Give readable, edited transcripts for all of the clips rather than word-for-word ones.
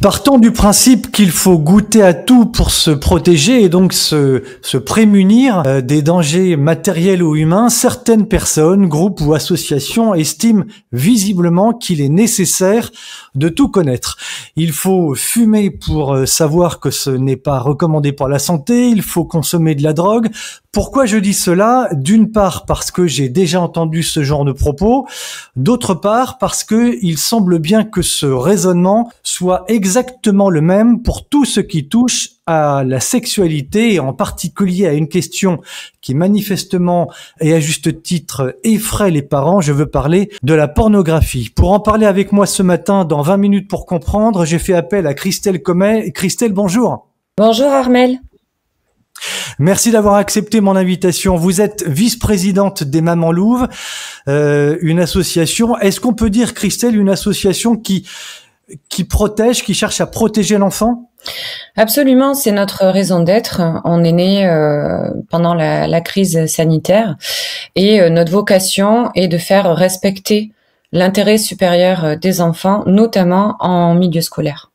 Partons du principe qu'il faut goûter à tout pour se protéger et donc se prémunir des dangers matériels ou humains, certaines personnes, groupes ou associations estiment visiblement qu'il est nécessaire de tout connaître. Il faut fumer pour savoir que ce n'est pas recommandé pour la santé, il faut consommer de la drogue. Pourquoi je dis cela? D'une part parce que j'ai déjà entendu ce genre de propos, d'autre part parce que il semble bien que ce raisonnement soit exactement le même pour tout ce qui touche à la sexualité et en particulier à une question qui manifestement et à juste titre effraie les parents. Je veux parler de la pornographie. Pour en parler avec moi ce matin dans 20 minutes pour comprendre, j'ai fait appel à Christelle Comet. Christelle, bonjour. Bonjour Armel. Merci d'avoir accepté mon invitation. Vous êtes vice-présidente des Mamans Louves, une association. Est-ce qu'on peut dire, Christelle, une association qui protège, qui cherche à protéger l'enfant? Absolument, c'est notre raison d'être. On est né pendant la crise sanitaire et notre vocation est de faire respecter l'intérêt supérieur des enfants, notamment en milieu scolaire.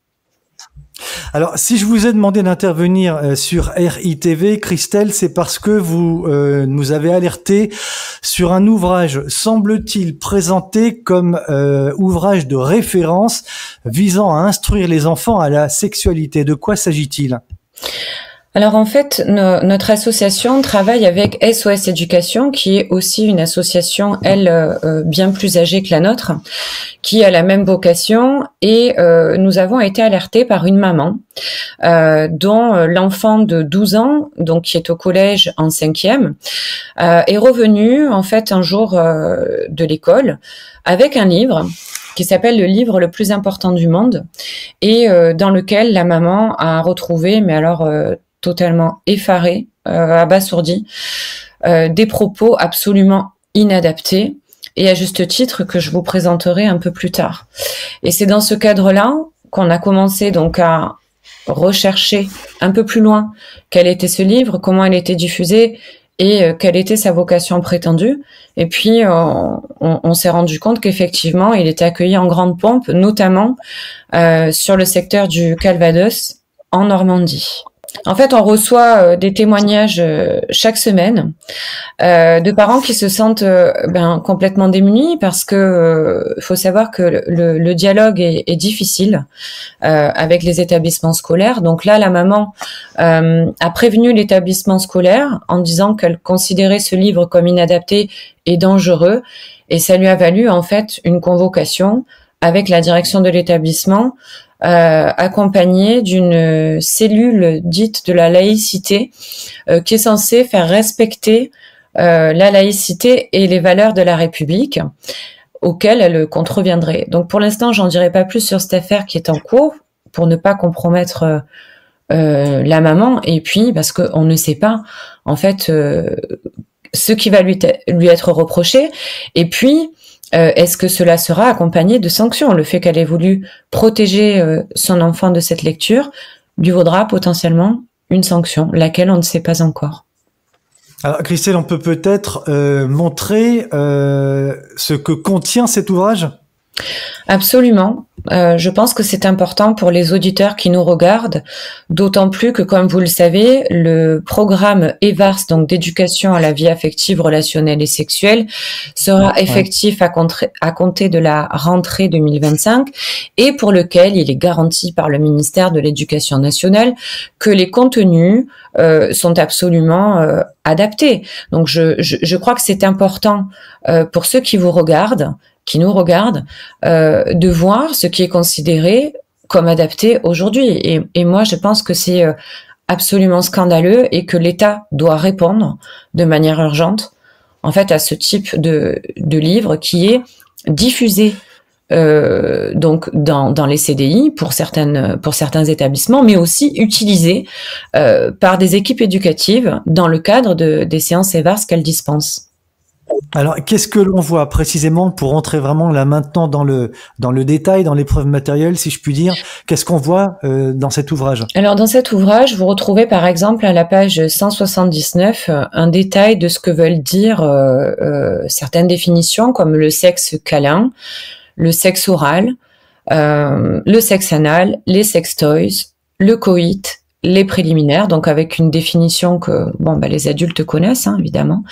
Alors, si je vous ai demandé d'intervenir sur RITV, Christelle, c'est parce que vous nous avez alerté sur un ouvrage, semble-t-il, présenté comme ouvrage de référence visant à instruire les enfants à la sexualité. De quoi s'agit-il ? Alors en fait, notre association travaille avec SOS Éducation, qui est aussi une association, elle, bien plus âgée que la nôtre, qui a la même vocation. Et nous avons été alertés par une maman dont l'enfant de 12 ans, donc qui est au collège en 5e, est revenu en fait un jour de l'école avec un livre qui s'appelle le livre le plus important du monde et dans lequel la maman a retrouvé, mais alors totalement effarée, abasourdie, des propos absolument inadaptés et à juste titre que je vous présenterai un peu plus tard. Et c'est dans ce cadre-là qu'on a commencé donc à rechercher un peu plus loin quel était ce livre, comment il était diffusé et quelle était sa vocation prétendue. Et puis, on s'est rendu compte qu'effectivement, il était accueilli en grande pompe, notamment sur le secteur du Calvados, en Normandie. En fait, on reçoit des témoignages chaque semaine de parents qui se sentent complètement démunis parce que faut savoir que le dialogue est difficile avec les établissements scolaires. Donc là, la maman a prévenu l'établissement scolaire en disant qu'elle considérait ce livre comme inadapté et dangereux, et ça lui a valu en fait une convocation avec la direction de l'établissement, accompagné d'une cellule dite de la laïcité, qui est censée faire respecter la laïcité et les valeurs de la République auxquelles elle contreviendrait. Donc pour l'instant, j'en dirai pas plus sur cette affaire qui est en cours pour ne pas compromettre la maman, et puis parce qu'on ne sait pas en fait ce qui va lui être reproché, et puis est-ce que cela sera accompagné de sanctions? Le fait qu'elle ait voulu protéger son enfant de cette lecture lui vaudra potentiellement une sanction, laquelle on ne sait pas encore. Alors Christelle, on peut peut-être montrer ce que contient cet ouvrage? Absolument. Je pense que c'est important pour les auditeurs qui nous regardent, d'autant plus que, comme vous le savez, le programme EVARS, donc d'éducation à la vie affective, relationnelle et sexuelle, sera effectif à compter de la rentrée 2025 et pour lequel il est garanti par le ministère de l'Éducation nationale que les contenus sont absolument adaptés. Donc je crois que c'est important pour ceux qui nous regardent, de voir ce qui est considéré comme adapté aujourd'hui. Et moi, je pense que c'est absolument scandaleux et que l'État doit répondre de manière urgente, en fait, à ce type de livre qui est diffusé donc dans les CDI pour certains établissements, mais aussi utilisé par des équipes éducatives dans le cadre des séances EVARS qu'elles dispensent. Alors, qu'est-ce que l'on voit précisément pour entrer vraiment là maintenant dans le détail, dans les preuves matérielles, si je puis dire? Qu'est-ce qu'on voit dans cet ouvrage? Alors, dans cet ouvrage, vous retrouvez par exemple à la page 179 un détail de ce que veulent dire certaines définitions comme le sexe câlin, le sexe oral, le sexe anal, les sextoys, le coït, les préliminaires, donc avec une définition que les adultes connaissent, hein, évidemment.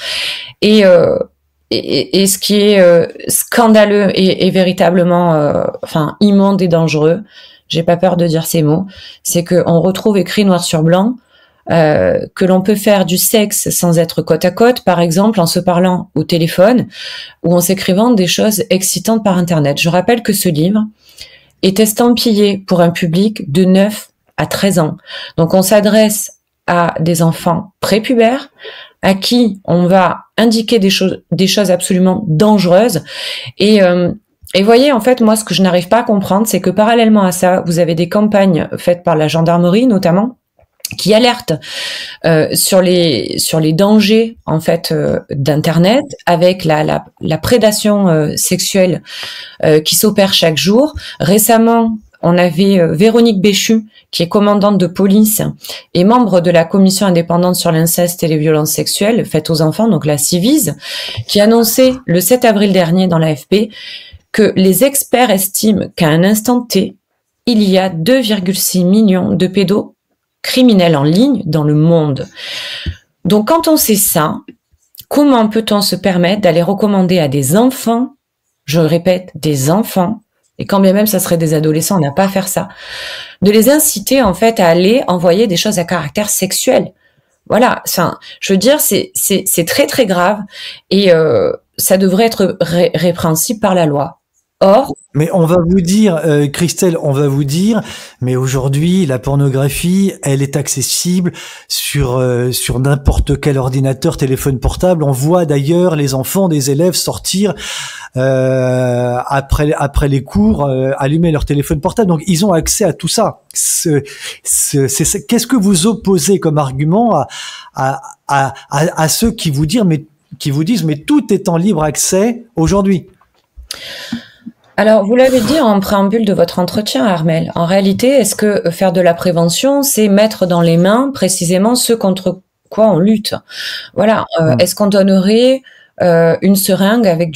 Et ce qui est scandaleux et véritablement immonde et dangereux, j'ai pas peur de dire ces mots, c'est qu'on retrouve écrit noir sur blanc que l'on peut faire du sexe sans être côte à côte, par exemple en se parlant au téléphone ou en s'écrivant des choses excitantes par Internet. Je rappelle que ce livre est estampillé pour un public de 9 à 13 ans. Donc on s'adresse à des enfants prépubères à qui on va indiquer des choses absolument dangereuses. Et voyez, en fait, moi, ce que je n'arrive pas à comprendre, c'est que parallèlement à ça, vous avez des campagnes faites par la gendarmerie, notamment, qui alertent sur les dangers, en fait, d'Internet, avec la prédation sexuelle qui s'opère chaque jour. Récemment, on avait Véronique Béchu, qui est commandante de police et membre de la commission indépendante sur l'inceste et les violences sexuelles faites aux enfants, donc la Civise, qui annonçait le 7 avril dernier dans l'AFP que les experts estiment qu'à un instant T, il y a 2,6 millions de pédocriminels en ligne dans le monde. Donc quand on sait ça, comment peut-on se permettre d'aller recommander à des enfants, je répète, des enfants, et quand bien même ça serait des adolescents, on n'a pas à faire ça, de les inciter en fait à aller envoyer des choses à caractère sexuel. Voilà, je veux dire, c'est très très grave et ça devrait être répréhensible par la loi. Or, mais on va vous dire, Christelle, mais aujourd'hui, la pornographie, elle est accessible sur n'importe quel ordinateur, téléphone portable. On voit d'ailleurs les enfants des élèves sortir après les cours, allumer leur téléphone portable. Donc, ils ont accès à tout ça. Qu'est-ce que vous opposez comme argument à ceux qui vous disent, mais tout est en libre accès aujourd'hui? Alors, vous l'avez dit en préambule de votre entretien, Armelle. En réalité, est-ce que faire de la prévention, c'est mettre dans les mains précisément ce contre quoi on lutte? Voilà. Est-ce qu'on donnerait une seringue avec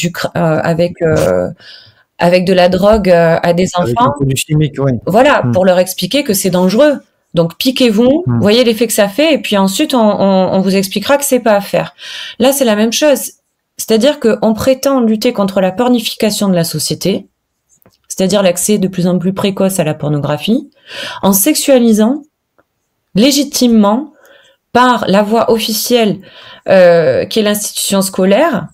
avec de la drogue à des enfants? Avec un produit chimique, oui. Voilà, pour leur expliquer que c'est dangereux. Donc piquez-vous, voyez l'effet que ça fait, et puis ensuite on vous expliquera que c'est pas à faire. Là, c'est la même chose. C'est-à-dire qu'on prétend lutter contre la pornification de la société, c'est-à-dire l'accès de plus en plus précoce à la pornographie, en sexualisant légitimement par la voie officielle qui est l'institution scolaire.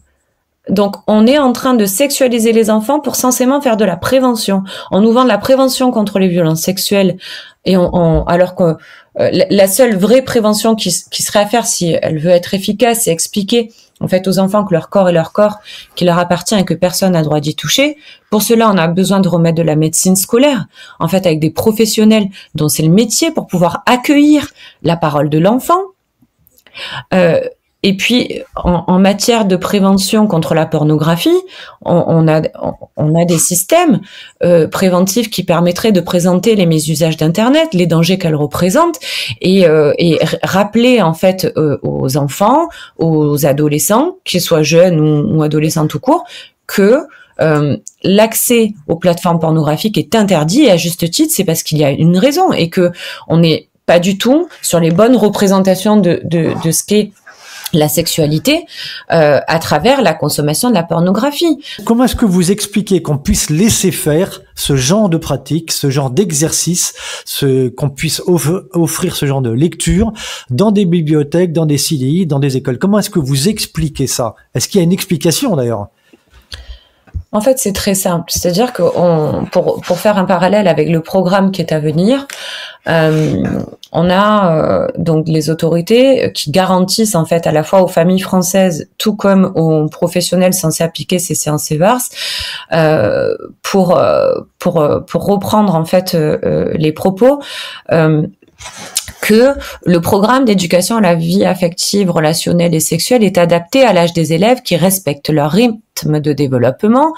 Donc, on est en train de sexualiser les enfants pour censément faire de la prévention. On nous vend de la prévention contre les violences sexuelles, et alors que la seule vraie prévention qui serait à faire, si elle veut être efficace, c'est expliquer en fait aux enfants que leur corps est leur corps, qu'il leur appartient et que personne n'a droit d'y toucher. Pour cela, on a besoin de remettre de la médecine scolaire, en fait avec des professionnels dont c'est le métier pour pouvoir accueillir la parole de l'enfant. Et puis, en matière de prévention contre la pornographie, on a des systèmes préventifs qui permettraient de présenter les mésusages d'Internet, les dangers qu'elle représente, et rappeler en fait aux enfants, aux adolescents, qu'ils soient jeunes ou adolescents tout court, que l'accès aux plateformes pornographiques est interdit, et à juste titre, c'est parce qu'il y a une raison, et que on n'est pas du tout sur les bonnes représentations de ce qu'est la sexualité à travers la consommation de la pornographie. Comment est-ce que vous expliquez qu'on puisse laisser faire ce genre de pratique, ce genre d'exercice, qu'on puisse offrir ce genre de lecture dans des bibliothèques, dans des CDI, dans des écoles? Comment est-ce que vous expliquez ça? Est-ce qu'il y a une explication d'ailleurs? En fait, c'est très simple. C'est-à-dire que pour faire un parallèle avec le programme qui est à venir, on a donc les autorités qui garantissent en fait à la fois aux familles françaises tout comme aux professionnels censés appliquer ces séances EVARS pour reprendre en fait les propos. Que le programme d'éducation à la vie affective, relationnelle et sexuelle est adapté à l'âge des élèves qui respectent leur rythme de développement,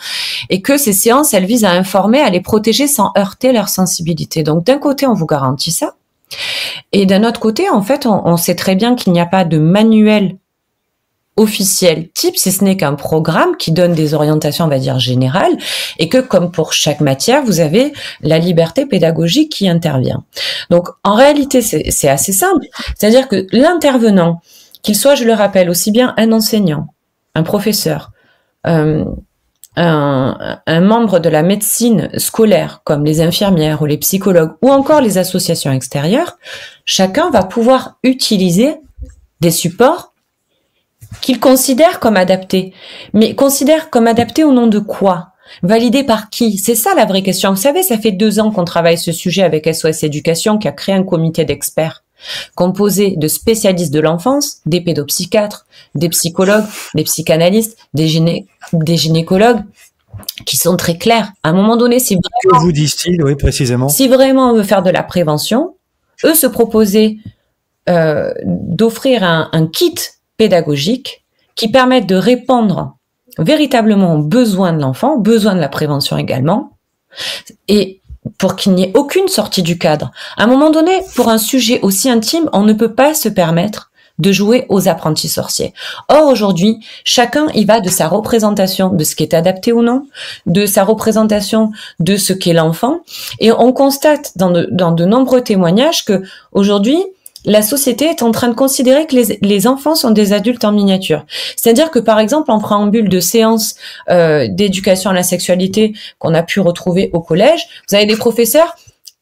et que ces séances, elles visent à informer, à les protéger sans heurter leur sensibilité. Donc d'un côté, on vous garantit ça, et d'un autre côté, en fait, on sait très bien qu'il n'y a pas de manuel officiel type, si ce n'est qu'un programme qui donne des orientations, on va dire, générales, et que comme pour chaque matière, vous avez la liberté pédagogique qui intervient. Donc, en réalité, c'est assez simple. C'est-à-dire que l'intervenant, qu'il soit, je le rappelle, aussi bien un enseignant, un professeur, un membre de la médecine scolaire, comme les infirmières ou les psychologues, ou encore les associations extérieures, chacun va pouvoir utiliser des supports qu'il considère comme adaptés. Mais considère comme adaptés au nom de quoi? Validé par qui? C'est ça la vraie question. Vous savez, ça fait 2 ans qu'on travaille ce sujet avec SOS Éducation, qui a créé un comité d'experts composé de spécialistes de l'enfance, des pédopsychiatres, des psychologues, des psychanalystes, des gynécologues, qui sont très clairs. À un moment donné, si vraiment, que vous disent-ils, oui, précisément? Si vraiment on veut faire de la prévention, eux se proposaient d'offrir un kit pédagogique qui permette de répondre véritablement aux besoins de l'enfant, aux besoins de la prévention également, et pour qu'il n'y ait aucune sortie du cadre. À un moment donné, pour un sujet aussi intime, on ne peut pas se permettre de jouer aux apprentis sorciers. Or, aujourd'hui, chacun y va de sa représentation de ce qui est adapté ou non, de sa représentation de ce qu'est l'enfant, et on constate dans de nombreux témoignages que aujourd'hui, la société est en train de considérer que les enfants sont des adultes en miniature. C'est-à-dire que, par exemple, en préambule de séances d'éducation à la sexualité qu'on a pu retrouver au collège, vous avez des professeurs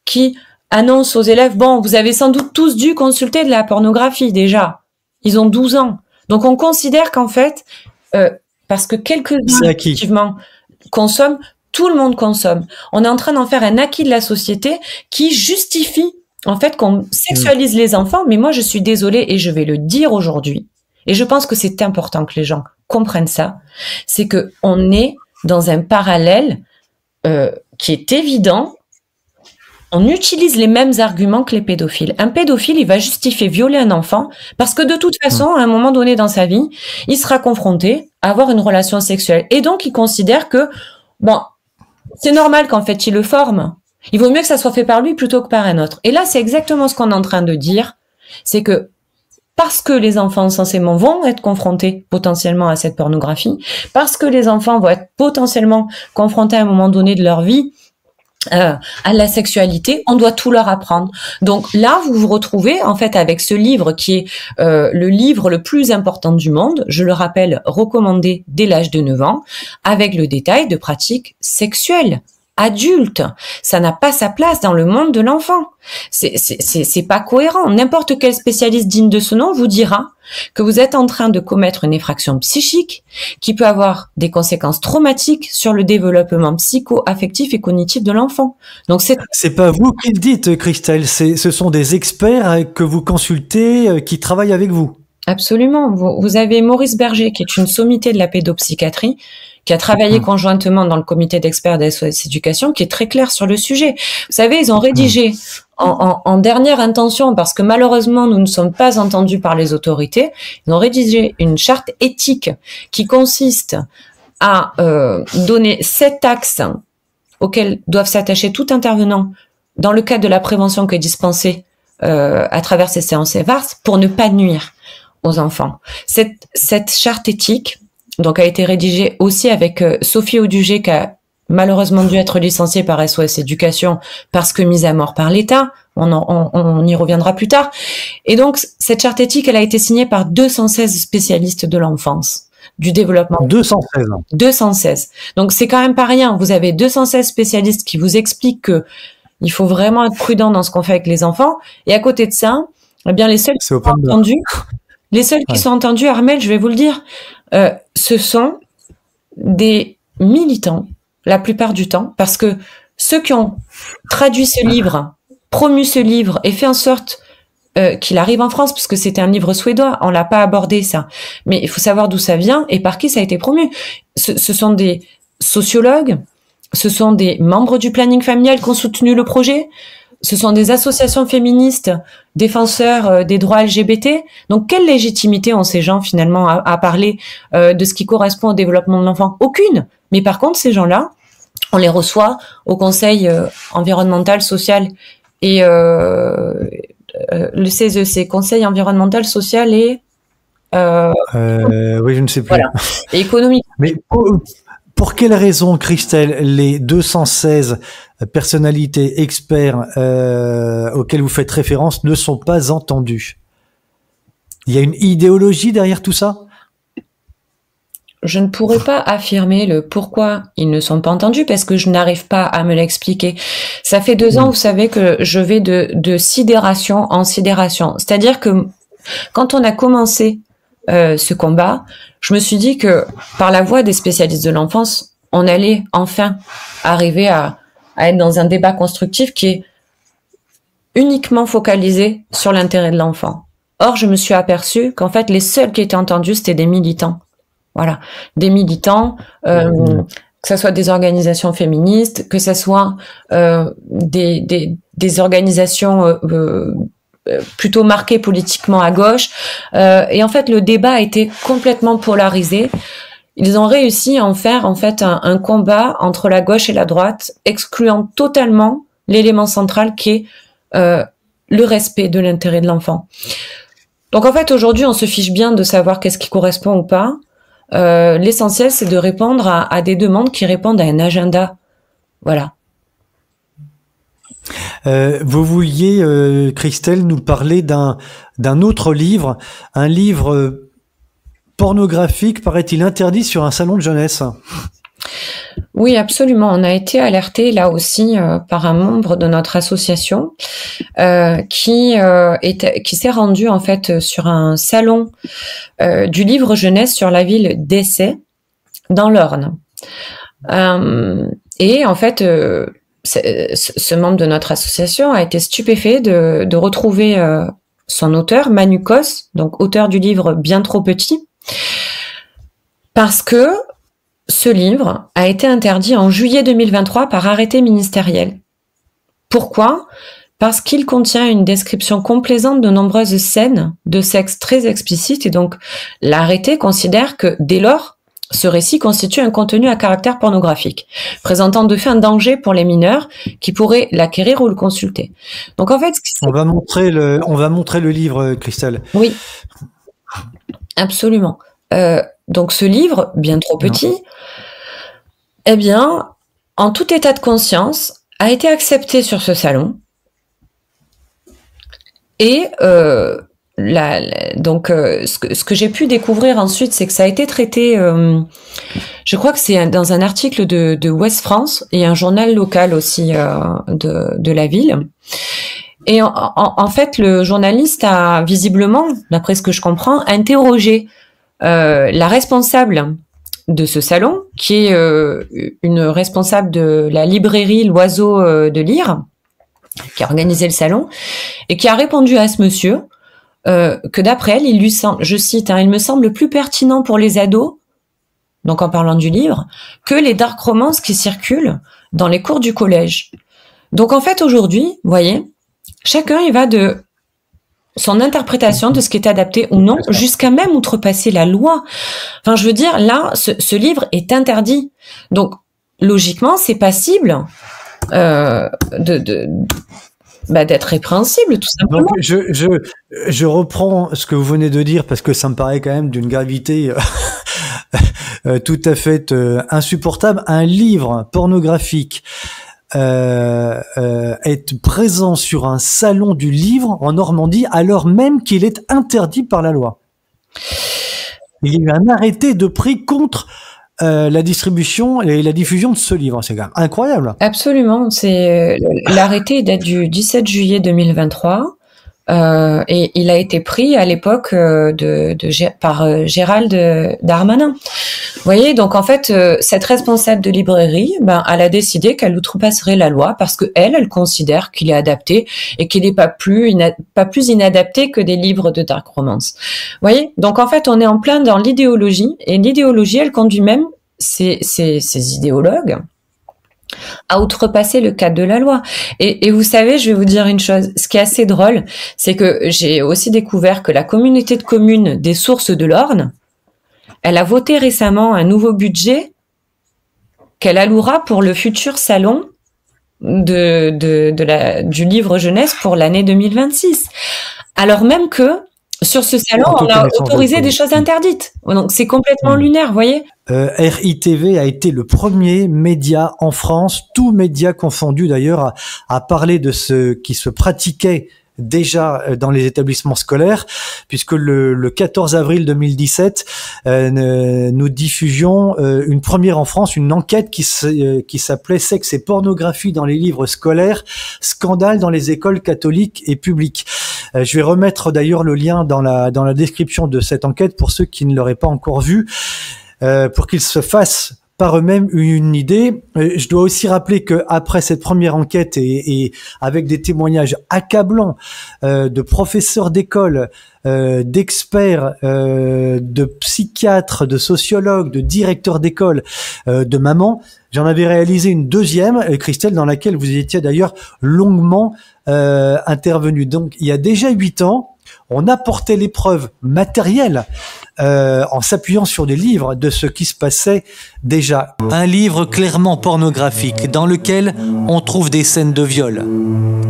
qui annoncent aux élèves, bon, vous avez sans doute tous dû consulter de la pornographie déjà. Ils ont 12 ans. Donc, on considère qu'en fait, parce que quelques-uns, effectivement, consomment, tout le monde consomme. On est en train d'en faire un acquis de la société qui justifie en fait, qu'on sexualise les enfants, mais moi, je suis désolée et je vais le dire aujourd'hui. Et je pense que c'est important que les gens comprennent ça. C'est que on est dans un parallèle qui est évident. On utilise les mêmes arguments que les pédophiles. Un pédophile, il va justifier violer un enfant parce que de toute façon, à un moment donné dans sa vie, il sera confronté à avoir une relation sexuelle. Et donc, il considère que, bon, c'est normal qu'en fait, il le forme. Il vaut mieux que ça soit fait par lui plutôt que par un autre. Et là, c'est exactement ce qu'on est en train de dire. C'est que parce que les enfants, censément, vont être confrontés potentiellement à cette pornographie, parce que les enfants vont être potentiellement confrontés à un moment donné de leur vie à la sexualité, on doit tout leur apprendre. Donc là, vous vous retrouvez en fait avec ce livre qui est le livre le plus important du monde, je le rappelle, recommandé dès l'âge de 9 ans, avec le détail de pratiques sexuelles. Adulte, ça n'a pas sa place dans le monde de l'enfant. C'est pas cohérent. N'importe quel spécialiste digne de ce nom vous dira que vous êtes en train de commettre une infraction psychique qui peut avoir des conséquences traumatiques sur le développement psycho-affectif et cognitif de l'enfant. Donc c'est pas vous qui le dites, Christelle. Ce sont des experts que vous consultez, qui travaillent avec vous. Absolument. Vous avez Maurice Berger, qui est une sommité de la pédopsychiatrie, qui a travaillé conjointement dans le comité d'experts de SOS Éducation, qui est très clair sur le sujet. Vous savez, ils ont rédigé en dernière intention, parce que malheureusement nous ne sommes pas entendus par les autorités, ils ont rédigé une charte éthique qui consiste à donner 7 axes auxquels doivent s'attacher tout intervenant dans le cadre de la prévention qui est dispensée à travers ces séances EVARS pour ne pas nuire aux enfants. Cette charte éthique donc a été rédigée aussi avec Sophie Audugé, qui a malheureusement dû être licenciée par SOS Éducation parce que mise à mort par l'État. On y reviendra plus tard. Et donc cette charte éthique, elle a été signée par 216 spécialistes de l'enfance, du développement. 216. 216. Donc c'est quand même pas rien. Vous avez 216 spécialistes qui vous expliquent que il faut vraiment être prudent dans ce qu'on fait avec les enfants. Et à côté de ça, eh bien les seuls qui sont entendus, sont entendus, Armelle, je vais vous le dire, ce sont des militants, la plupart du temps, parce que ceux qui ont traduit ce livre, promu ce livre et fait en sorte qu'il arrive en France, puisque c'était un livre suédois, on l'a pas abordé ça, mais il faut savoir d'où ça vient et par qui ça a été promu. Ce sont des sociologues, ce sont des membres du planning familial qui ont soutenu le projet, ce sont des associations féministes, défenseurs des droits LGBT. Donc, quelle légitimité ont ces gens finalement à parler de ce qui correspond au développement de l'enfant? Aucune. Mais par contre, ces gens-là, on les reçoit au Conseil environnemental, social et le CESE, c'est Conseil environnemental, social et Oui, je ne sais plus. Voilà. Et économique. Mais pour quelle raison, Christelle, les 216 personnalités experts auxquels vous faites référence ne sont pas entendus? Il y a une idéologie derrière tout ça? Je ne pourrais pas affirmer le pourquoi ils ne sont pas entendus parce que je n'arrive pas à me l'expliquer. Ça fait 2 ans, vous savez, que je vais de sidération en sidération. C'est-à-dire que quand on a commencé ce combat, je me suis dit que par la voix des spécialistes de l'enfance, on allait enfin arriver à être dans un débat constructif qui est uniquement focalisé sur l'intérêt de l'enfant. Or, je me suis aperçue qu'en fait, les seuls qui étaient entendus, c'était des militants. Voilà, des militants, que ce soit des organisations féministes, que ce soit des organisations plutôt marquées politiquement à gauche. Et en fait, le débat a été complètement polarisé. Ils ont réussi à en faire en fait un combat entre la gauche et la droite, excluant totalement l'élément central qui est le respect de l'intérêt de l'enfant. Donc en fait, aujourd'hui, on se fiche bien de savoir qu'est-ce qui correspond ou pas. L'essentiel, c'est de répondre à des demandes qui répondent à un agenda. Voilà. Vous vouliez, Christelle, nous parler d'un autre livre, un livre pornographique, paraît-il, interdit sur un salon de jeunesse. Oui, absolument. On a été alerté là aussi par un membre de notre association qui s'est rendu en fait sur un salon du livre jeunesse sur la ville d'Essey dans l'Orne. Et en fait, ce membre de notre association a été stupéfait de retrouver son auteur, Manu Kos, donc auteur du livre Bien trop petit, parce que ce livre a été interdit en juillet 2023 par arrêté ministériel. Pourquoi ? Parce qu'il contient une description complaisante de nombreuses scènes de sexe très explicites et donc l'arrêté considère que dès lors, ce récit constitue un contenu à caractère pornographique, présentant de fait un danger pour les mineurs qui pourraient l'acquérir ou le consulter. Donc en fait, on va montrer le livre, Christelle. Oui, absolument. Donc ce livre, bien trop petit, eh bien, en tout état de conscience, a été accepté sur ce salon. Et ce que j'ai pu découvrir ensuite, c'est que ça a été traité, je crois que c'est dans un article de Ouest France et un journal local aussi de la ville. Et en fait, le journaliste a visiblement, d'après ce que je comprends, interrogé la responsable de ce salon, qui est une responsable de la librairie L'Oiseau de Lire, qui a organisé le salon, et qui a répondu à ce monsieur que d'après elle, il lui semble, je cite, il me semble plus pertinent pour les ados, donc en parlant du livre, que les dark romances qui circulent dans les cours du collège. Donc en fait, aujourd'hui, vous voyez, chacun il va de son interprétation de ce qui est adapté ou non, jusqu'à même outrepasser la loi. Enfin, je veux dire, là, ce livre est interdit. Donc, logiquement, c'est passible d'être répréhensible, tout simplement. Donc, je reprends ce que vous venez de dire parce que ça me paraît quand même d'une gravité tout à fait insupportable. Un livre pornographique est présent sur un salon du livre en Normandie alors même qu'il est interdit par la loi. Il y a eu un arrêté de prix contre la distribution et la diffusion de ce livre. C'est quand même incroyable. Absolument. L'arrêté date du 17 juillet 2023. Et il a été pris à l'époque par Gérald Darmanin. Vous voyez, donc en fait, cette responsable de librairie, elle a décidé qu'elle outrepasserait la loi parce que elle considère qu'il est adapté et qu'il n'est pas plus inadapté que des livres de dark romance. Vous voyez, donc en fait, on est en plein dans l'idéologie et l'idéologie, elle conduit même ces idéologues à outrepasser le cadre de la loi. Et vous savez, je vais vous dire une chose, ce qui est assez drôle, c'est que j'ai aussi découvert que la communauté de communes des Sources de l'Orne, elle a voté récemment un nouveau budget qu'elle allouera pour le futur salon du livre jeunesse pour l'année 2026. Alors même que Sur ce salon, on a autorisé des choses interdites. Donc, c'est complètement lunaire, vous voyez. RITV a été le premier média en France, tout média confondu d'ailleurs, à parler de ce qui se pratiquait déjà dans les établissements scolaires, puisque le 14 avril 2017, nous diffusions une première en France, une enquête qui s'appelait Sexe et pornographie dans les livres scolaires, scandale dans les écoles catholiques et publiques. Je vais remettre d'ailleurs le lien dans la description de cette enquête pour ceux qui ne l'auraient pas encore vue, pour qu'ils se fassent par eux-mêmes une idée. Je dois aussi rappeler que après cette première enquête et avec des témoignages accablants de professeurs d'école, d'experts, de psychiatres, de sociologues, de directeurs d'école, de mamans, j'en avais réalisé une deuxième, Christelle, dans laquelle vous étiez d'ailleurs longuement intervenue. Donc il y a déjà 8 ans, on apportait les preuves matérielles en s'appuyant sur des livres de ce qui se passait déjà. Un livre clairement pornographique dans lequel on trouve des scènes de viol.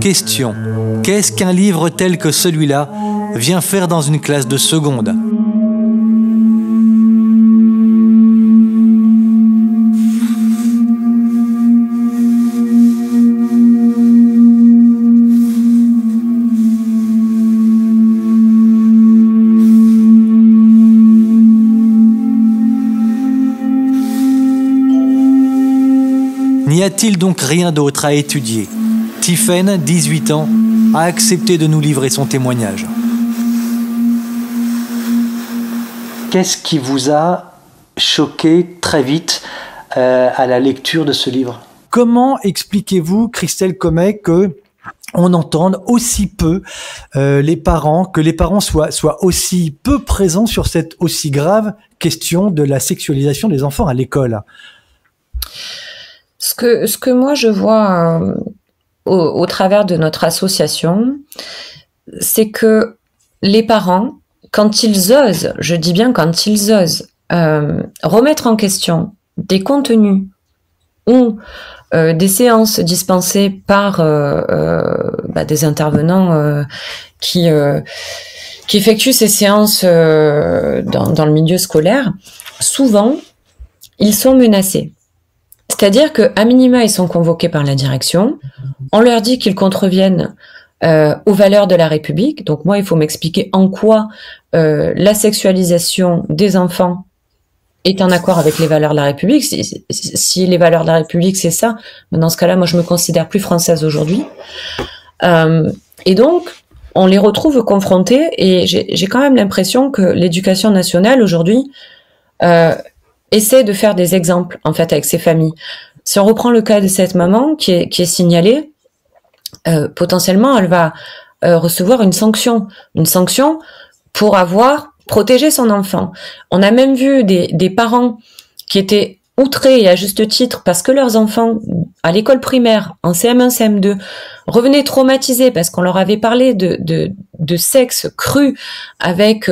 Question: qu'est-ce qu'un livre tel que celui-là vient faire dans une classe de seconde ? N'y a-t-il donc rien d'autre à étudier? Tiphaine, 18 ans, a accepté de nous livrer son témoignage. Qu'est-ce qui vous a choqué très vite à la lecture de ce livre? Comment expliquez-vous, Christelle Comet, que on entende aussi peu les parents soient aussi peu présents sur cette aussi grave question de la sexualisation des enfants à l'école? Ce que moi je vois au travers de notre association, c'est que les parents, quand ils osent, je dis bien quand ils osent, remettre en question des contenus ou des séances dispensées par des intervenants qui effectuent ces séances dans le milieu scolaire, souvent ils sont menacés. C'est-à-dire qu'à minima, ils sont convoqués par la direction. On leur dit qu'ils contreviennent aux valeurs de la République. Donc moi, il faut m'expliquer en quoi la sexualisation des enfants est en accord avec les valeurs de la République. Si les valeurs de la République, c'est ça, dans ce cas-là, moi, je me considère plus française aujourd'hui. Et donc, on les retrouve confrontés. Et j'ai quand même l'impression que l'éducation nationale, aujourd'hui, essaie de faire des exemples, en fait, avec ces familles. Si on reprend le cas de cette maman qui est signalée, potentiellement, elle va recevoir une sanction pour avoir protégé son enfant. On a même vu des parents qui étaient outrés, et à juste titre, parce que leurs enfants, à l'école primaire, en CM1, CM2, revenaient traumatisés parce qu'on leur avait parlé de sexe cru avec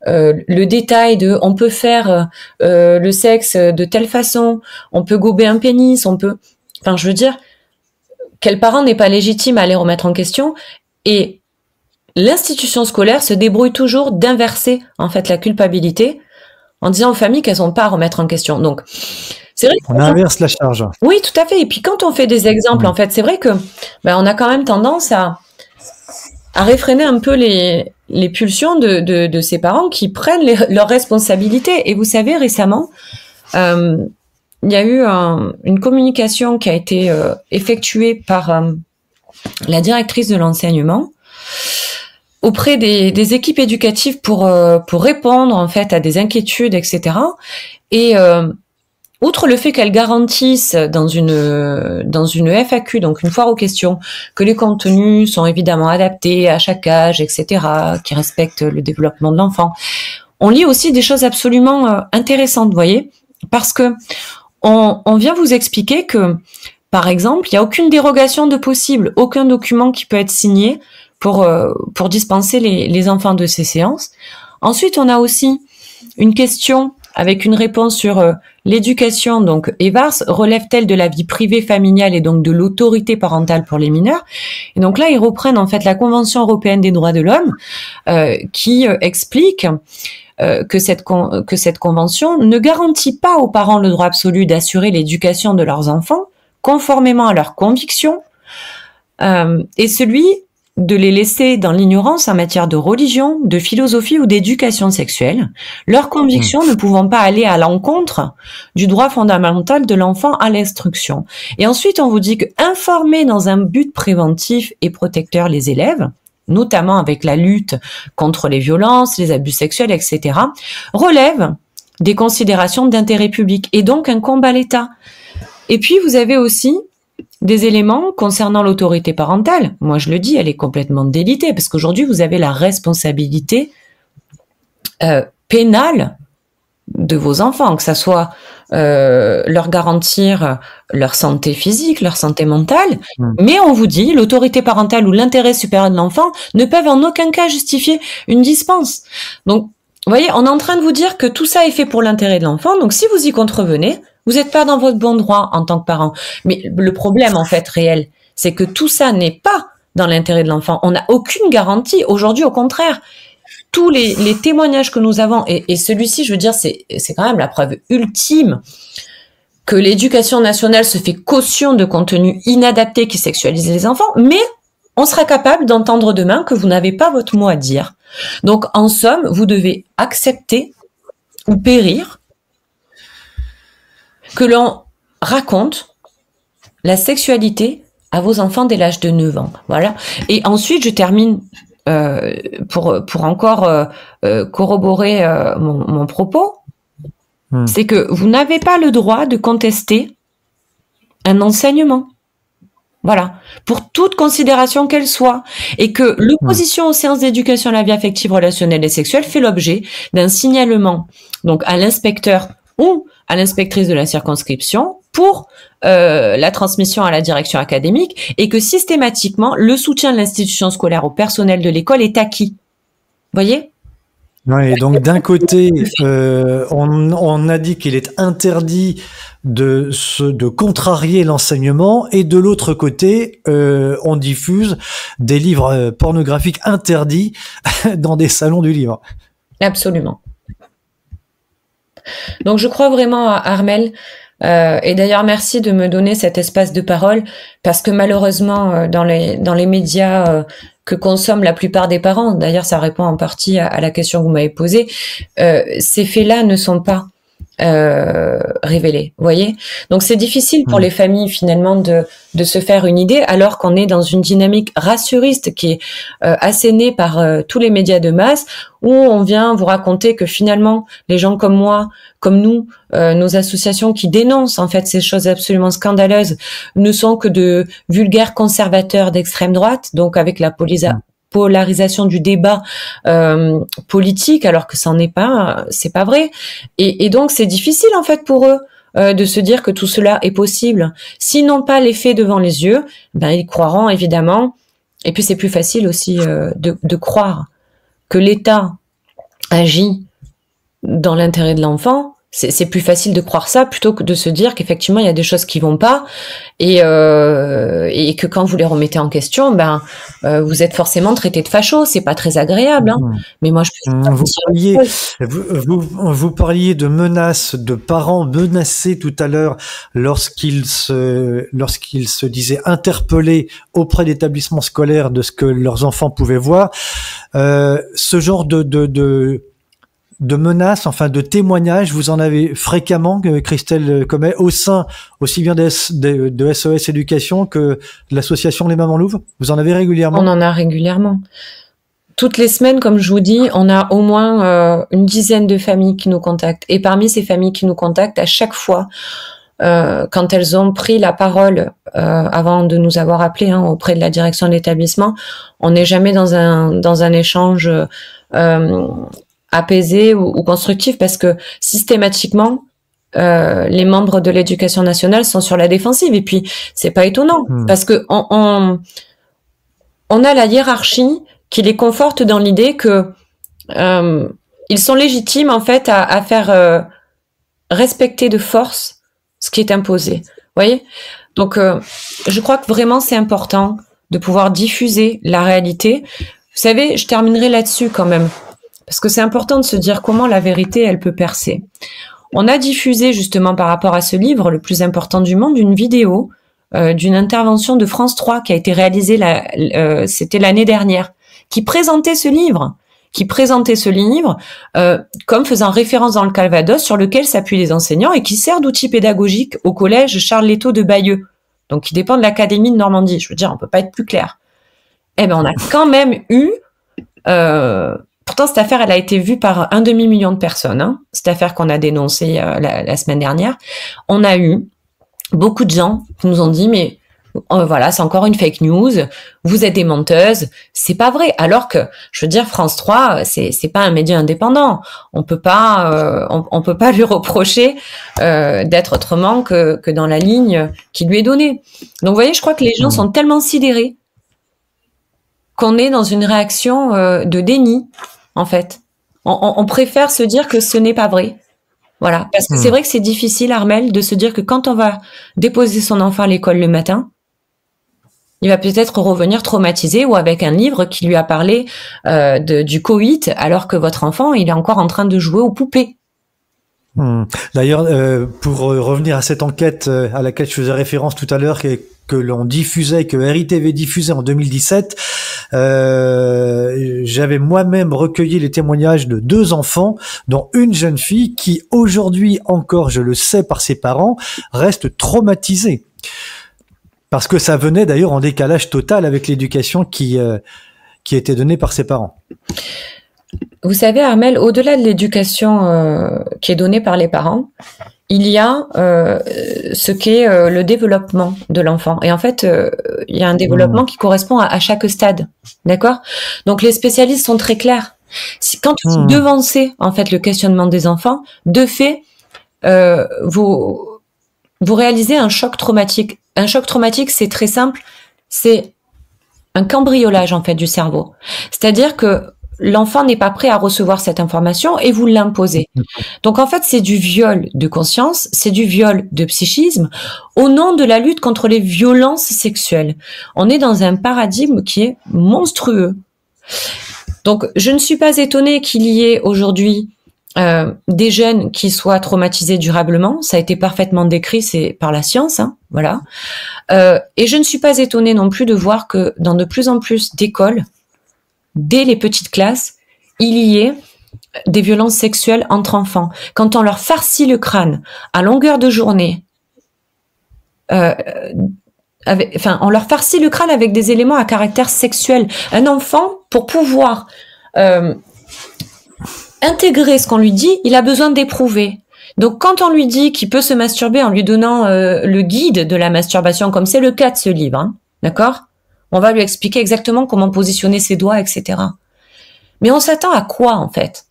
le détail de on peut faire le sexe de telle façon, on peut gober un pénis, enfin je veux dire, quel parent n'est pas légitime à les remettre en question? Et l'institution scolaire se débrouille toujours d'inverser en fait la culpabilité en disant aux familles qu'elles n'ont pas à remettre en question. Donc c'est vrai on inverse la charge. Oui, tout à fait. Et puis quand on fait des exemples, en fait, c'est vrai que on a quand même tendance à réfréner un peu les pulsions de ces parents qui prennent leurs responsabilités. Et vous savez, récemment, il y a eu une communication qui a été effectuée par la directrice de l'enseignement auprès des équipes éducatives pour répondre en fait à des inquiétudes, etc. Et outre le fait qu'elles garantissent dans une FAQ, donc une foire aux questions, que les contenus sont évidemment adaptés à chaque âge, etc., qui respectent le développement de l'enfant, on lit aussi des choses absolument intéressantes, vous voyez, parce que on vient vous expliquer que, par exemple, il n'y a aucune dérogation de possible, aucun document qui peut être signé pour dispenser les enfants de ces séances. Ensuite, on a aussi une question avec une réponse sur l'éducation, donc EVARS, relève-t-elle de la vie privée familiale et donc de l'autorité parentale pour les mineurs? Et donc là, ils reprennent en fait la Convention européenne des droits de l'homme qui explique que cette convention ne garantit pas aux parents le droit absolu d'assurer l'éducation de leurs enfants conformément à leurs convictions et celui de les laisser dans l'ignorance en matière de religion, de philosophie ou d'éducation sexuelle, leurs convictions ne pouvant pas aller à l'encontre du droit fondamental de l'enfant à l'instruction. Et ensuite, on vous dit que informer dans un but préventif et protecteur les élèves, notamment avec la lutte contre les violences, les abus sexuels, etc., relève des considérations d'intérêt public et donc incombe à l'État. Et puis, vous avez aussi des éléments concernant l'autorité parentale. Moi, je le dis, elle est complètement délitée parce qu'aujourd'hui, vous avez la responsabilité pénale de vos enfants, que ça soit leur garantir leur santé physique, leur santé mentale, mais on vous dit l'autorité parentale ou l'intérêt supérieur de l'enfant ne peuvent en aucun cas justifier une dispense. Donc, vous voyez, on est en train de vous dire que tout ça est fait pour l'intérêt de l'enfant, donc si vous y contrevenez, vous n'êtes pas dans votre bon droit en tant que parent. Mais le problème, en fait, réel, c'est que tout ça n'est pas dans l'intérêt de l'enfant. On n'a aucune garantie. Aujourd'hui, au contraire, tous les témoignages que nous avons, et celui-ci, je veux dire, c'est quand même la preuve ultime que l'éducation nationale se fait caution de contenus inadaptés qui sexualisent les enfants, mais on sera capable d'entendre demain que vous n'avez pas votre mot à dire. Donc, en somme, vous devez accepter ou périr que l'on raconte la sexualité à vos enfants dès l'âge de 9 ans. Voilà. Et ensuite, je termine pour encore corroborer mon propos. C'est que vous n'avez pas le droit de contester un enseignement. Voilà. Pour toute considération qu'elle soit. Et que l'opposition aux séances d'éducation à la vie affective, relationnelle et sexuelle fait l'objet d'un signalement donc à l'inspecteur ou à l'inspectrice de la circonscription pour la transmission à la direction académique et que systématiquement, le soutien de l'institution scolaire au personnel de l'école est acquis. Vous voyez ? Ouais, et donc d'un côté, on a dit qu'il est interdit de contrarier l'enseignement et de l'autre côté, on diffuse des livres pornographiques interdits dans des salons du livre. Absolument. Donc je crois vraiment à Armelle, et d'ailleurs merci de me donner cet espace de parole parce que malheureusement dans les médias que consomment la plupart des parents, d'ailleurs ça répond en partie à la question que vous m'avez posée, ces faits-là ne sont pas révélés, vous voyez. Donc c'est difficile pour les familles finalement de se faire une idée alors qu'on est dans une dynamique rassuriste qui est assénée par tous les médias de masse où on vient vous raconter que finalement les gens comme moi, comme nous, nos associations qui dénoncent en fait ces choses absolument scandaleuses ne sont que de vulgaires conservateurs d'extrême droite, donc avec la polarisation du débat politique, alors que c'en est pas, c'est pas vrai. Et donc c'est difficile en fait pour eux de se dire que tout cela est possible. S'ils n'ont pas les faits devant les yeux, ben ils croiront évidemment. Et puis c'est plus facile aussi de croire que l'État agit dans l'intérêt de l'enfant. C'est plus facile de croire ça plutôt que de se dire qu'effectivement il y a des choses qui vont pas et que quand vous les remettez en question, ben vous êtes forcément traité de facho. C'est pas très agréable, hein. Mais moi je peux vous parliez de menaces de parents menacés tout à l'heure lorsqu'ils se disaient interpellés auprès d'établissements scolaires de ce que leurs enfants pouvaient voir. Ce genre de menaces, enfin de témoignages, vous en avez fréquemment, Christelle Commet, au sein aussi bien de SOS Éducation que de l'association Les Mamans Louves. Vous en avez régulièrement? On en a régulièrement. Toutes les semaines, comme je vous dis, on a au moins une dizaine de familles qui nous contactent. Et parmi ces familles qui nous contactent, à chaque fois, quand elles ont pris la parole avant de nous avoir appelés auprès de la direction de l'établissement, on n'est jamais dans un échange apaisé ou constructif parce que systématiquement les membres de l'éducation nationale sont sur la défensive et puis c'est pas étonnant parce que on a la hiérarchie qui les conforte dans l'idée que ils sont légitimes en fait à faire respecter de force ce qui est imposé. Vous voyez? Donc, je crois que vraiment c'est important de pouvoir diffuser la réalité. Vous savez, je terminerai là-dessus quand même, parce que c'est important de se dire comment la vérité, elle peut percer. On a diffusé justement par rapport à ce livre, le plus important du monde, une vidéo d'une intervention de France 3 qui a été réalisée, c'était l'année dernière, qui présentait ce livre, comme faisant référence dans le Calvados, sur lequel s'appuient les enseignants et qui sert d'outil pédagogique au collège Charles-Létaux de Bayeux, donc qui dépend de l'Académie de Normandie. Je veux dire, on peut pas être plus clair. Eh ben, on a quand même eu... pourtant, cette affaire, elle a été vue par 1 demi-million de personnes. Hein, cette affaire qu'on a dénoncée la semaine dernière. On a eu beaucoup de gens qui nous ont dit, mais voilà, c'est encore une fake news, vous êtes des menteuses, c'est pas vrai. Alors que, je veux dire, France 3, c'est pas un média indépendant. On peut pas lui reprocher d'être autrement que dans la ligne qui lui est donnée. Donc, vous voyez, je crois que les gens sont tellement sidérés qu'on est dans une réaction de déni, en fait. On préfère se dire que ce n'est pas vrai. Voilà. Parce que c'est vrai que c'est difficile, Armelle, de se dire que quand on va déposer son enfant à l'école le matin, il va peut-être revenir traumatisé ou avec un livre qui lui a parlé du coït, alors que votre enfant, il est encore en train de jouer aux poupées. D'ailleurs, pour revenir à cette enquête à laquelle je faisais référence tout à l'heure, que l'on diffusait, que RITV diffusait en 2017, j'avais moi-même recueilli les témoignages de 2 enfants, dont une jeune fille qui aujourd'hui encore, je le sais par ses parents, reste traumatisée. Parce que ça venait d'ailleurs en décalage total avec l'éducation qui était donnée par ses parents. Vous savez, Armelle, au-delà de l'éducation qui est donnée par les parents, il y a ce qu'est le développement de l'enfant. Et en fait, il y a un développement qui correspond à chaque stade. D'accord? Donc, les spécialistes sont très clairs. Quand vous devancez, en fait, le questionnement des enfants, de fait, vous réalisez un choc traumatique. Un choc traumatique, c'est très simple. C'est un cambriolage, en fait, du cerveau. C'est-à-dire que l'enfant n'est pas prêt à recevoir cette information et vous l'imposez. Donc, en fait, c'est du viol de conscience, c'est du viol de psychisme au nom de la lutte contre les violences sexuelles. On est dans un paradigme qui est monstrueux. Donc, je ne suis pas étonnée qu'il y ait aujourd'hui des jeunes qui soient traumatisés durablement. Ça a été parfaitement décrit, c'est par la science, hein, voilà. Et je ne suis pas étonnée non plus de voir que dans de plus en plus d'écoles, dès les petites classes, il y ait des violences sexuelles entre enfants. Quand on leur farcit le crâne à longueur de journée, on leur farcit le crâne avec des éléments à caractère sexuel. Un enfant, pour pouvoir intégrer ce qu'on lui dit, il a besoin d'éprouver. Donc, quand on lui dit qu'il peut se masturber en lui donnant le guide de la masturbation, comme c'est le cas de ce livre, hein, d'accord ? On va lui expliquer exactement comment positionner ses doigts, etc. Mais on s'attend à quoi, en fait?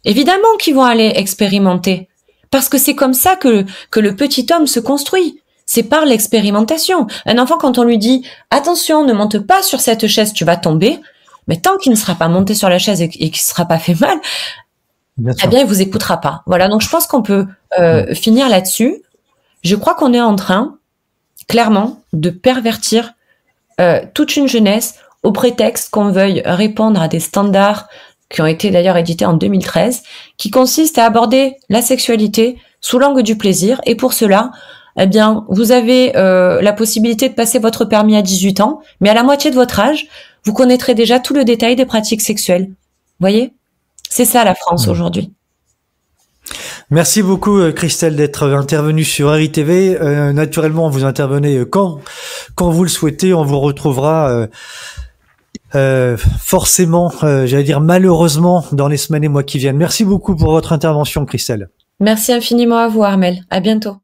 Évidemment qu'ils vont aller expérimenter. Parce que c'est comme ça que le petit homme se construit. C'est par l'expérimentation. Un enfant, quand on lui dit « Attention, ne monte pas sur cette chaise, tu vas tomber », mais tant qu'il ne sera pas monté sur la chaise et qu'il ne sera pas fait mal, eh bien, il vous écoutera pas. Voilà, donc je pense qu'on peut finir là-dessus. Je crois qu'on est en train, clairement, de pervertir toute une jeunesse au prétexte qu'on veuille répondre à des standards qui ont été d'ailleurs édités en 2013, qui consistent à aborder la sexualité sous l'angle du plaisir. Et pour cela, eh bien, vous avez la possibilité de passer votre permis à 18 ans, mais à la moitié de votre âge, vous connaîtrez déjà tout le détail des pratiques sexuelles. Vous voyez ? C'est ça la France aujourd'hui. Merci beaucoup Christelle d'être intervenue sur RITV. Naturellement, vous intervenez quand vous le souhaitez. On vous retrouvera forcément, j'allais dire malheureusement, dans les semaines et mois qui viennent. Merci beaucoup pour votre intervention, Christelle. Merci infiniment à vous, Armelle. À bientôt.